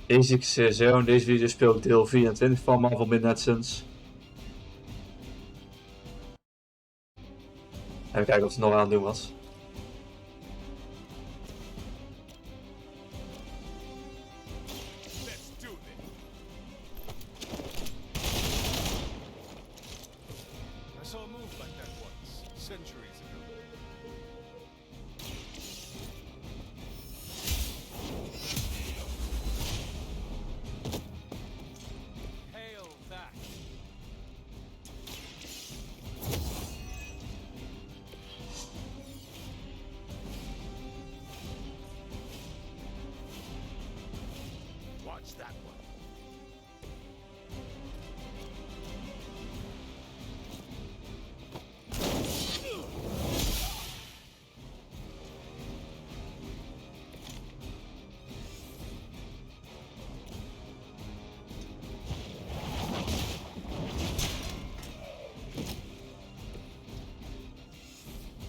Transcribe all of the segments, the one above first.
Deze zo in deze video speel ik deel 24 van Marvel Midnight Suns. Even kijken of het nog aan het doen was. Watch that one.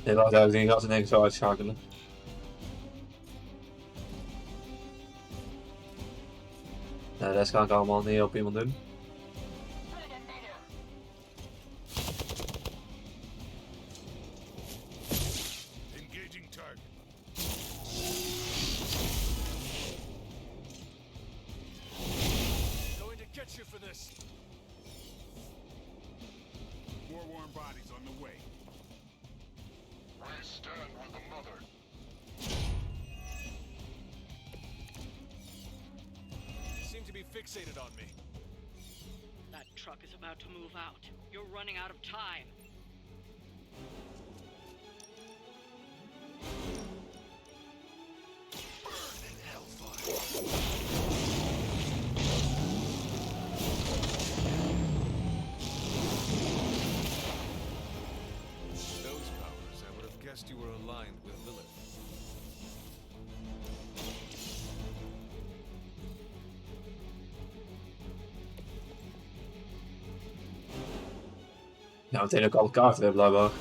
Nee, wacht even, die gaat in één keer zo uitschakelen. Nou, dat kan ik allemaal niet op iemand doen. Engaging target. Going to catch you for this. War-worn bodies on the way. I stand with the mother. You seem to be fixated on me. That truck is about to move out. You're running out of time. Burn in hellfire. Those powers, I would have guessed you were aligned with Lilith. Nou, meteen ook alle kaarten weer blijkbaar.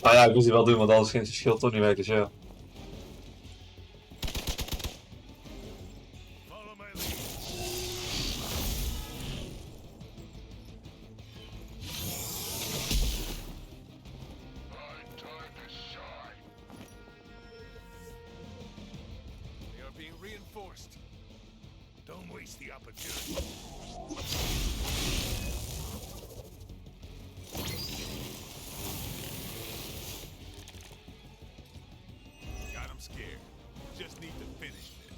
Ah ja, ik moest die wel doen, want anders ging zijn schild toch niet weg, dus ja. Follow my lead. My time to shine. They are being reinforced. Don't waste the opportunity. Got him scared. Just need to finish this.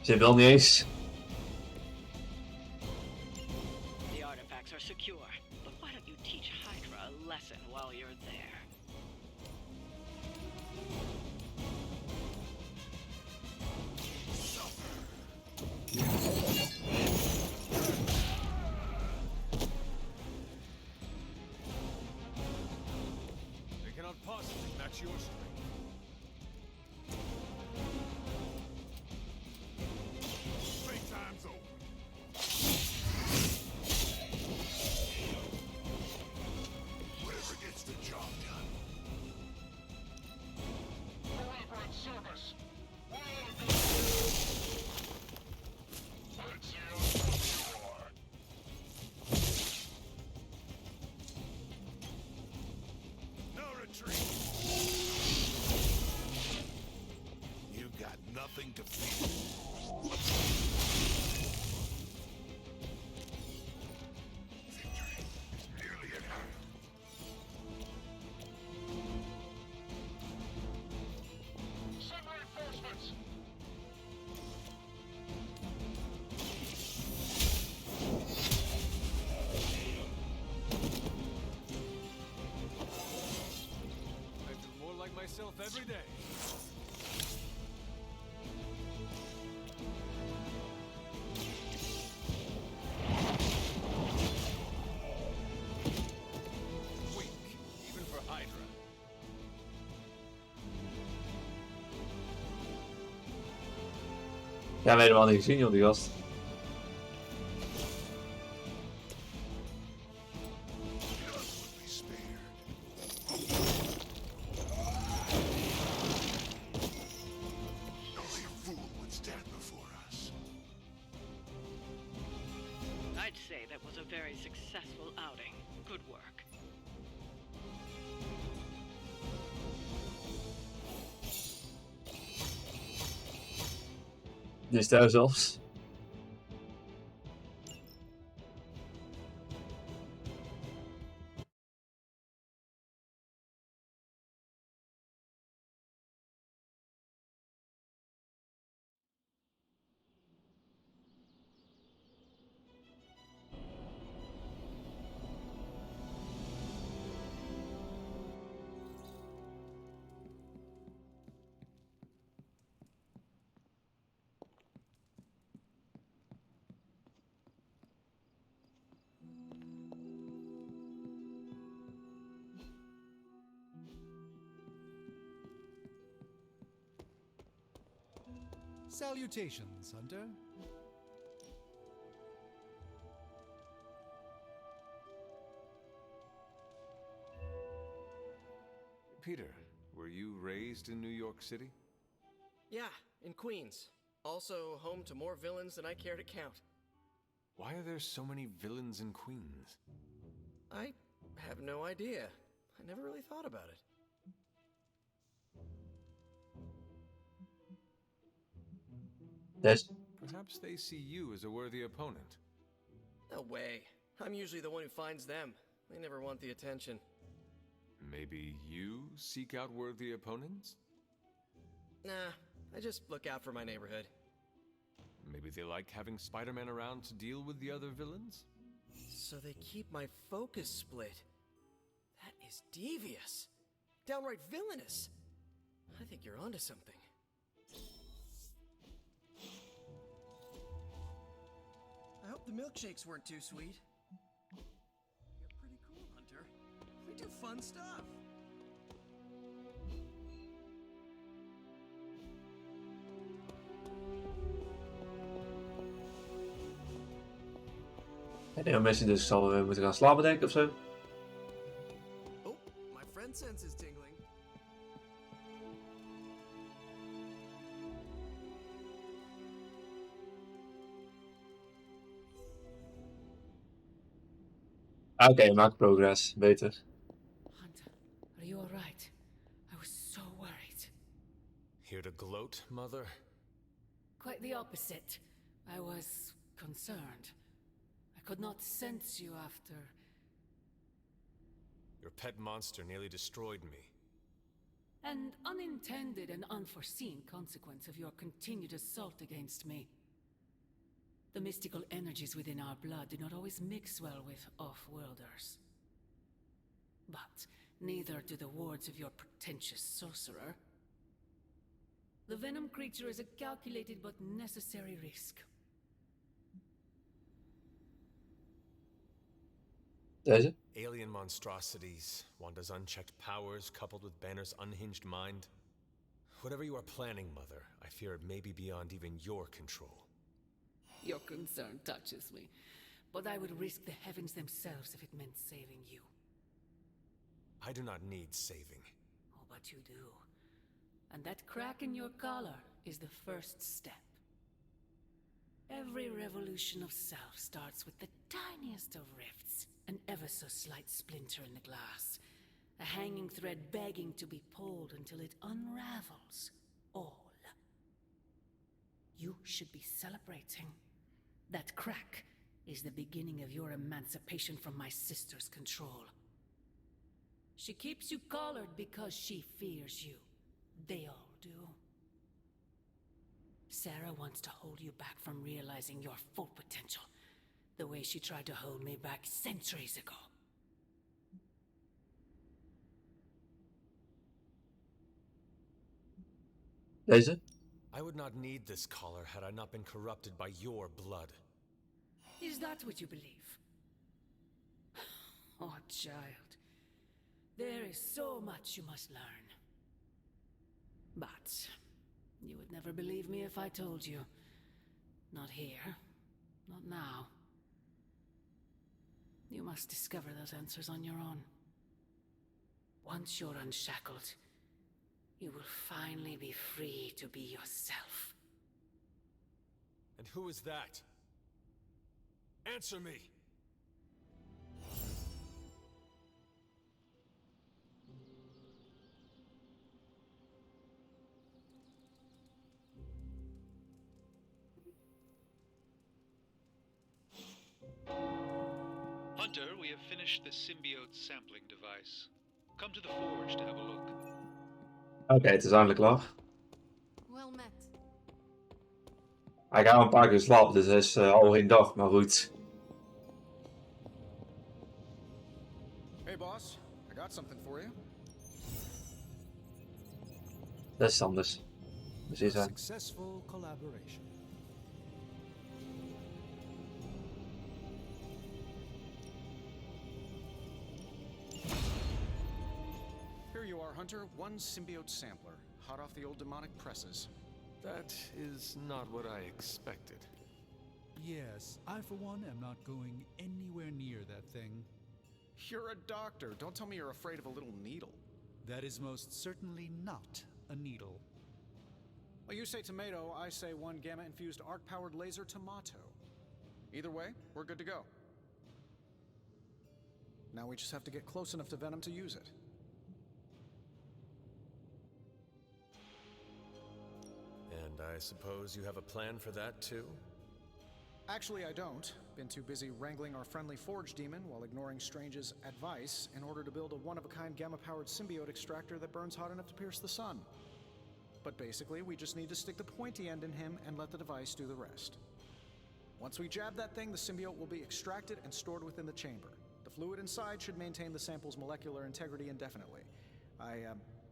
Ze wil niet eens. The artifacts are secure, but why don't you teach Hydra a lesson while you're there? They cannot possibly match your strength. Playtime's over. Whatever gets the job done. Forever in service. Let's see how tough you are. No retreat. You've got nothing to fear. Victory is nearly at hand. Send reinforcements. I feel more like myself every day. Ja, we helemaal niet gezien, joh, die gast. Be spared. Only a fool would stand before us. I'd say that was a very successful outing. Good work. Die is daar zelfs. Salutations, Hunter. Peter, were you raised in New York City? Yeah, in Queens. Also home to more villains than I care to count. Why are there so many villains in Queens? I have no idea. I never really thought about it. Deze. Perhaps they see you as a worthy opponent. No way. I'm usually the one who finds them. They never want the attention. Maybe you seek out worthy opponents? Nah, I just look out for my neighborhood. Maybe they like having Spider-Man around to deal with the other villains? So they keep my focus split. That is devious. Downright villainous. I think you're onto something. I hope the milkshakes weren't too sweet. You're pretty cool, Hunter. We do fun stuff. En heel mensen dus zal we moeten gaan slapen, denk ik, of zo. Oh, my friend sense is tingling. Oké, maak progress. Beter. Hunter, are you alright? I was so worried. Here to gloat, Mother? Quite the opposite. I was concerned. I could not sense you after. Your pet monster nearly destroyed me. An unintended and unforeseen consequence of your continued assault against me. The mystical energies within our blood do not always mix well with off-worlders. But neither do the wards of your pretentious sorcerer. The venom creature is a calculated but necessary risk. Deze. Alien monstrosities, Wanda's unchecked powers coupled with Banner's unhinged mind. Whatever you are planning, Mother, I fear it may be beyond even your control. Your concern touches me, but I would risk the heavens themselves if it meant saving you. I do not need saving. Oh, but you do. And that crack in your collar is the first step. Every revolution of self starts with the tiniest of rifts, an ever so slight splinter in the glass, a hanging thread begging to be pulled until it unravels all. You should be celebrating. That crack is the beginning of your emancipation from my sister's control. She keeps you collared because she fears you. They all do. Sarah wants to hold you back from realizing your full potential, the way she tried to hold me back centuries ago. Deze. I would not need this collar had I not been corrupted by your blood. Is that what you believe? Oh, child. There is so much you must learn. But you would never believe me if I told you. Not here. Not now. You must discover those answers on your own. Once you're unshackled, you will finally be free to be yourself. And who is that? Answer me! Hunter, we have finished the symbiote sampling device. Come to the forge to have a look. Oké, het is eindelijk klaar. Well met. Hij gaat een paar keer slapen, dus het is al geen dag, maar goed. Hey boss, I got something for you. Dat is anders. Precies, hè. Successful collaboration. Here you are, Hunter. One symbiote sampler, hot off the old demonic presses. That is not what I expected. Yes, I for one am not going anywhere near that thing. You're a doctor. Don't tell me you're afraid of a little needle. That is most certainly not a needle. Well, you say tomato, I say one gamma-infused arc-powered laser tomato. Either way, we're good to go. Now we just have to get close enough to Venom to use it. And I suppose you have a plan for that too? Actually, I don't. Been too busy wrangling our friendly forge demon while ignoring Strange's advice in order to build a one-of-a-kind gamma-powered symbiote extractor that burns hot enough to pierce the sun. But basically, we just need to stick the pointy end in him and let the device do the rest. Once we jab that thing, the symbiote will be extracted and stored within the chamber. The fluid inside should maintain the sample's molecular integrity indefinitely. I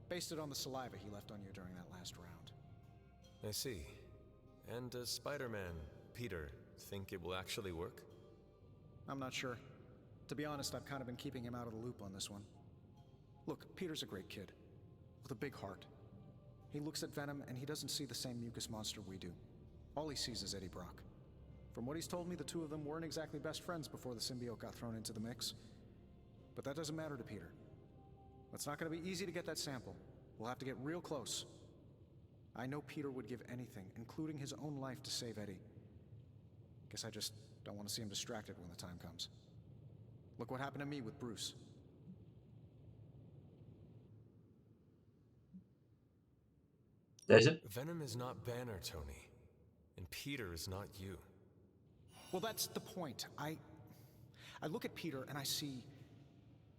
based it on the saliva he left on you during that last round. I see. And does Spider-Man, Peter, think it will actually work? I'm not sure. To be honest, I've kind of been keeping him out of the loop on this one. Look, Peter's a great kid, with a big heart. He looks at Venom and he doesn't see the same mucus monster we do. All he sees is Eddie Brock. From what he's told me, the two of them weren't exactly best friends before the symbiote got thrown into the mix. But that doesn't matter to Peter. It's not going to be easy to get that sample. We'll have to get real close. I know Peter would give anything, including his own life, to save Eddie. Guess I just don't want to see him distracted when the time comes. Look what happened to me with Bruce. Deze? Venom is not Banner, Tony. And Peter is not you. Well, that's the point. I look at Peter and I see,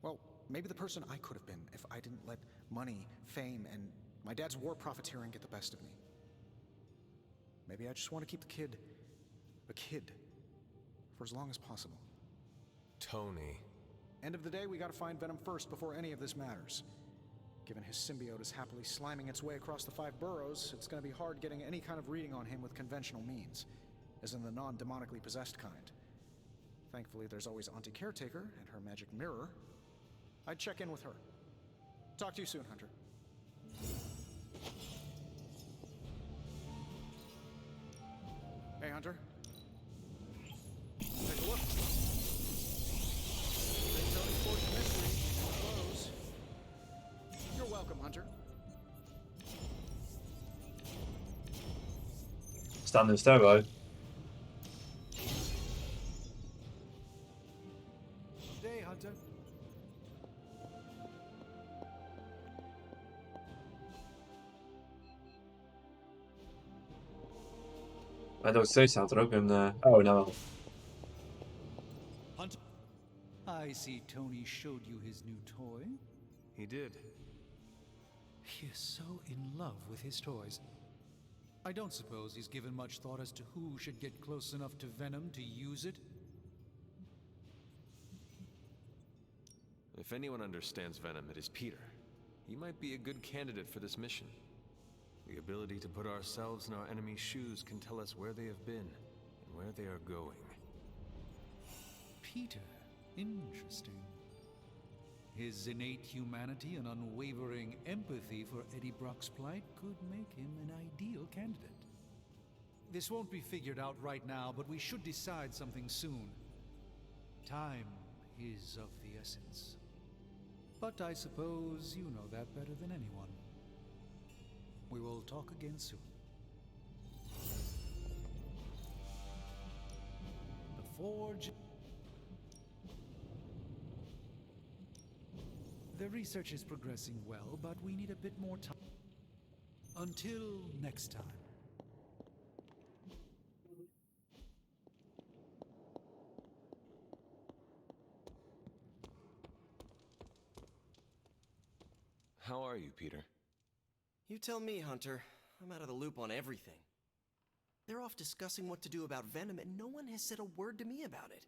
well, maybe the person I could have been if I didn't let money, fame, and my dad's war profiteering get the best of me. Maybe I just want to keep the kid a kid for as long as possible. Tony. End of the day, we gotta find Venom first before any of this matters. Given his symbiote is happily sliming its way across the 5 boroughs, it's gonna be hard getting any kind of reading on him with conventional means, as in the non-demonically possessed kind. Thankfully, there's always Auntie Caretaker and her magic mirror. I'd check in with her. Talk to you soon, Hunter. Hey, Hunter. Take a look. Big Tony Forge mystery. Close. You're welcome, Hunter. Staan in de sterrenbui. Day, Hunter. Maar nog steeds staat er ook een... Oh, nou wel. Hunter. I see Tony showed you his new toy. He did. He is so in love with his toys. I don't suppose he's given much thought as to who should get close enough to Venom to use it. If anyone understands Venom, it is Peter. He might be a good candidate for this mission. The ability to put ourselves in our enemy's shoes can tell us where they have been and where they are going. Peter. Interesting. His innate humanity and unwavering empathy for Eddie Brock's plight could make him an ideal candidate. This won't be figured out right now, but we should decide something soon. Time is of the essence. But I suppose you know that better than anyone. We will talk again soon. The Forge... The research is progressing well, but we need a bit more time. Until next time. How are you, Peter? You tell me, Hunter. I'm out of the loop on everything. They're off discussing what to do about Venom, and no one has said a word to me about it.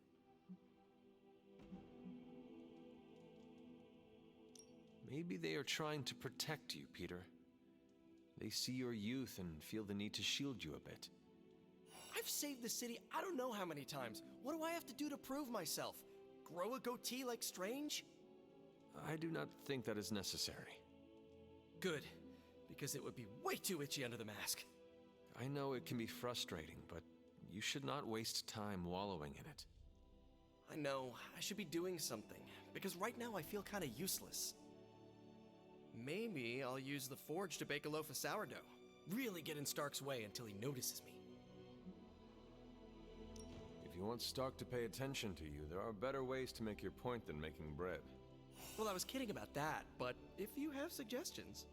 Maybe they are trying to protect you, Peter. They see your youth and feel the need to shield you a bit. I've saved the city I don't know how many times. What do I have to do to prove myself? Grow a goatee like Strange? I do not think that is necessary. Good, because it would be way too itchy under the mask. I know it can be frustrating, but you should not waste time wallowing in it. I know, I should be doing something, because right now I feel kinda useless. Maybe I'll use the Forge to bake a loaf of sourdough. Really get in Stark's way until he notices me. If you want Stark to pay attention to you, there are better ways to make your point than making bread. Well, I was kidding about that, but if you have suggestions...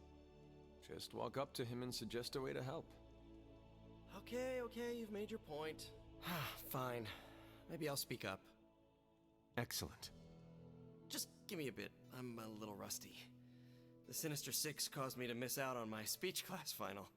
Just walk up to him and suggest a way to help. Okay, you've made your point. Fine. Maybe I'll speak up. Excellent. Just give me a bit. I'm a little rusty. The Sinister Six caused me to miss out on my speech class final.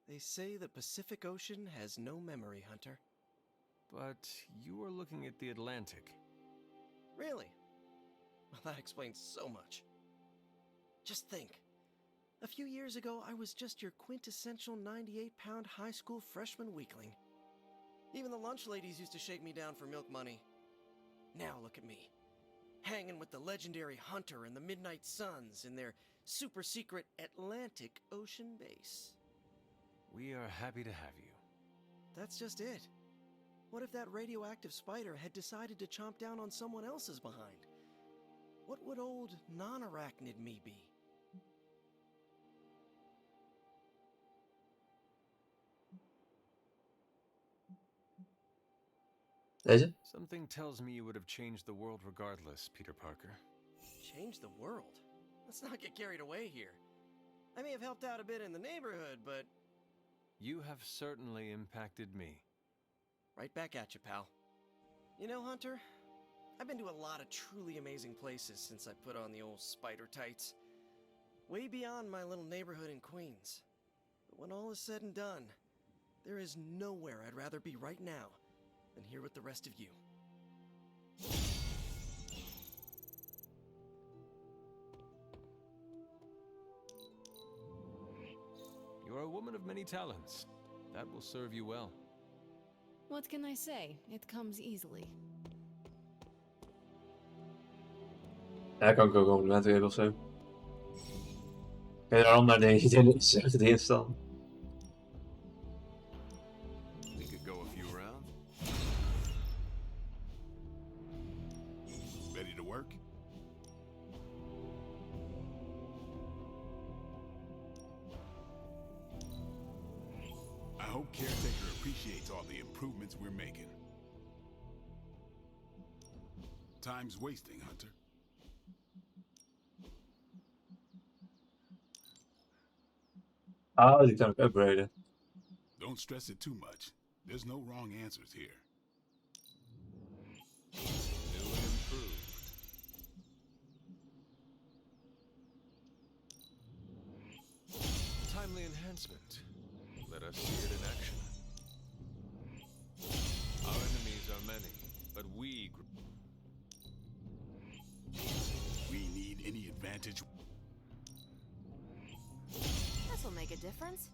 They say the Pacific Ocean has no memory, Hunter. But you are looking at the Atlantic. Really? Well, that explains so much. Just think. A few years ago, I was just your quintessential 98-pound high school freshman weakling. Even the lunch ladies used to shake me down for milk money. Now look at me. Hanging with the legendary Hunter and the Midnight Suns in their super-secret Atlantic Ocean base. We are happy to have you. That's just it. What if that radioactive spider had decided to chomp down on someone else's behind? What would old non-arachnid me be? Deze? Something tells me you would have changed the world regardless, Peter Parker. Change the world? Let's not get carried away here. I may have helped out a bit in the neighborhood, but... You have certainly impacted me. Right back at you, pal. You know, Hunter, I've been to a lot of truly amazing places since I put on the old spider tights. Way beyond my little neighborhood in Queens. But when all is said and done, there is nowhere I'd rather be right now than here with the rest of you. You are a woman of many talents. That will serve you well. What can I say? It comes easily. Ja, kan ik ook complimenten geven of zo. Kun je daarom naar de erin staan? We could go a few rounds. Ready to work? I hope Caretaker appreciates all the improvements we're making. Time's wasting, Hunter. Ah, die kan ik upgraden. Don't stress it too much. There's no wrong answers here. New and improved. Timely enhancement. Let us see it in action. Our enemies are many, but we We need any advantage. make a difference?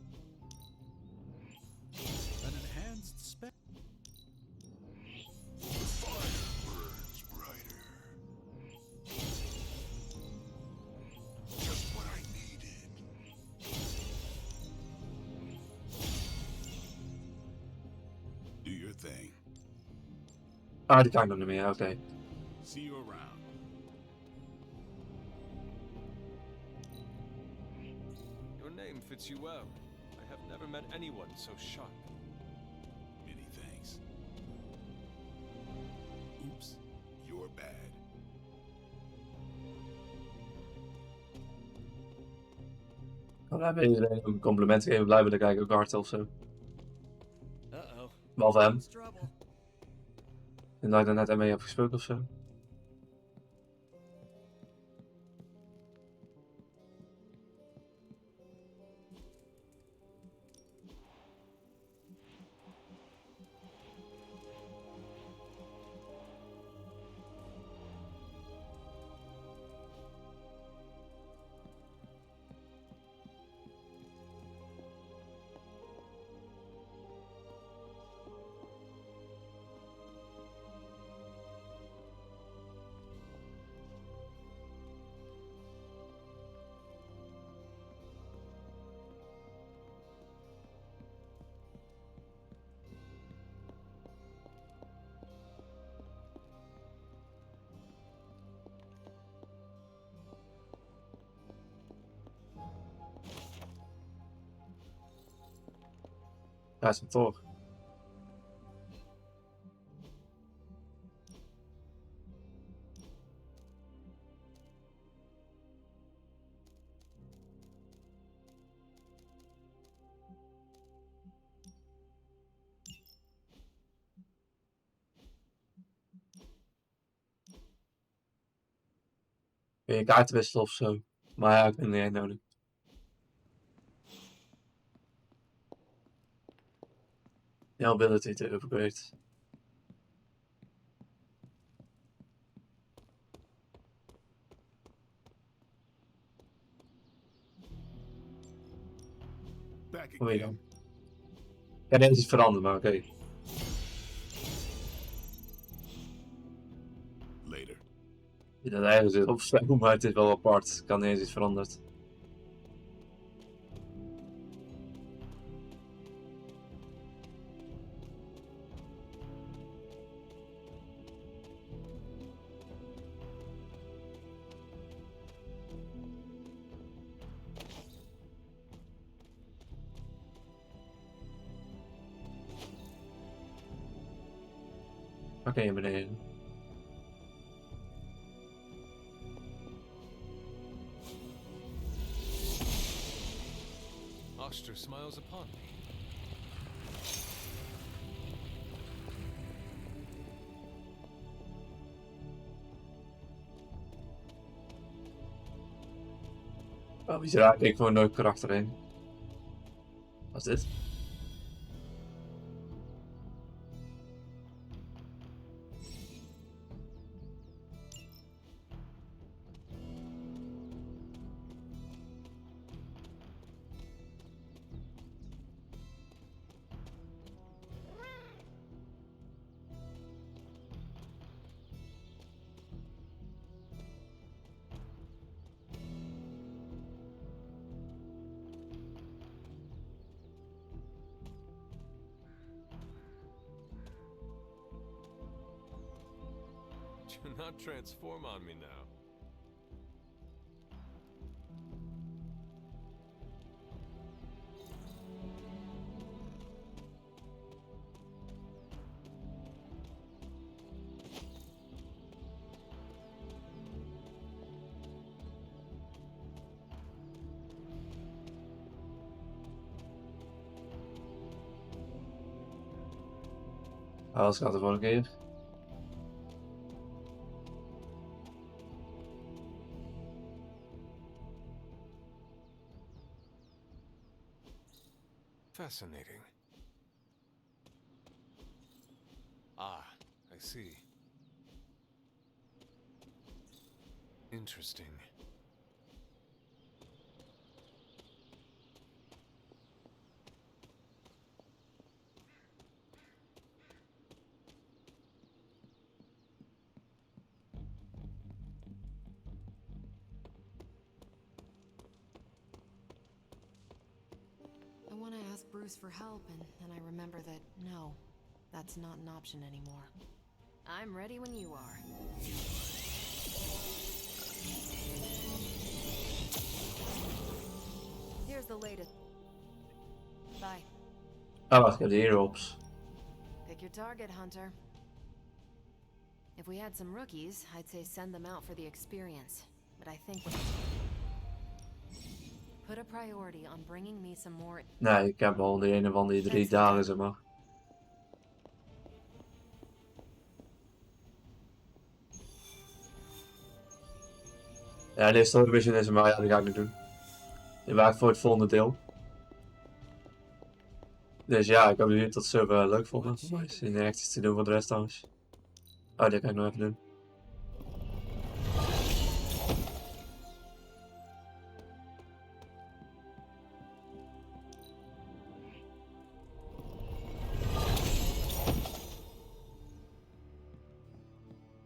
An enhanced spell. The fire burns brighter. Just what I needed. Do your thing. Ah, die kan ik nog niet meer, oké. See you around. Your name fits you well. I have never met anyone so sharp. Many thanks. Oops, you're bad. Dan hebben we iedereen ook een compliment gegeven, blijven er kijken ook hard of zo. Uh-oh. Behalve hem. It's trouble. En dat ik er net mee heb gesproken of zo. Daar is hem toch. Kun je kaarten wisselen of zo. Maar ja, ik ben er niet nodig. Ja, ability te upgrade. Back Hoe weet je again. dan? Ja, deze is veranderd, maar oké. Later. Je dat ergens zit opschrijven, maar het is wel apart. Kan niet eens iets veranderd. Oké, beneden. Oster smiles upon me. Oh, wie raak ik gewoon nooit karakter in. Wat is dit? Do not transform on me now. Alles gaat de volgende keer. Fascinating. Ah, I see. Interesting. Bruce for help, and then I remember that, no, that's not an option anymore. I'm ready when you are. Here's the latest. Bye. Ah, wacht, ik heb de hierop. Pick your target, Hunter. If we had some rookies, I'd say send them out for the experience. But I think put a priority on bringing me some more. Nee, ik heb al die ene van die 3 dagen, zeg maar. Ja, deze story mission is er, maar ja, die ga ik niet doen. Die wacht voor het volgende deel. Dus ja, ik hoop dat jullie het tot zover leuk vonden. Maar is niet echt iets te doen voor de rest trouwens. Oh, dit kan ik nog even doen.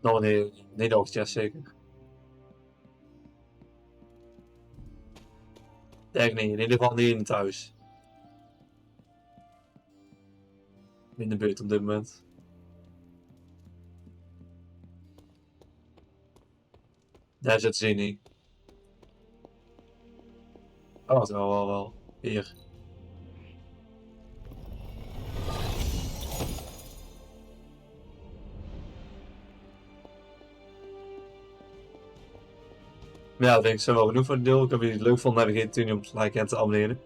Nog een Nederlands, ja zeker. Denk niet, in ieder geval niet in het huis. In de buurt op dit moment. Daar zit ze niet. Oh, wat wel. Hier. Ja, dat denk ik zo wel genoeg voor het deel. Ik hoop dat jullie het leuk vonden. Vergeet natuurlijk niet om te liken en te abonneren.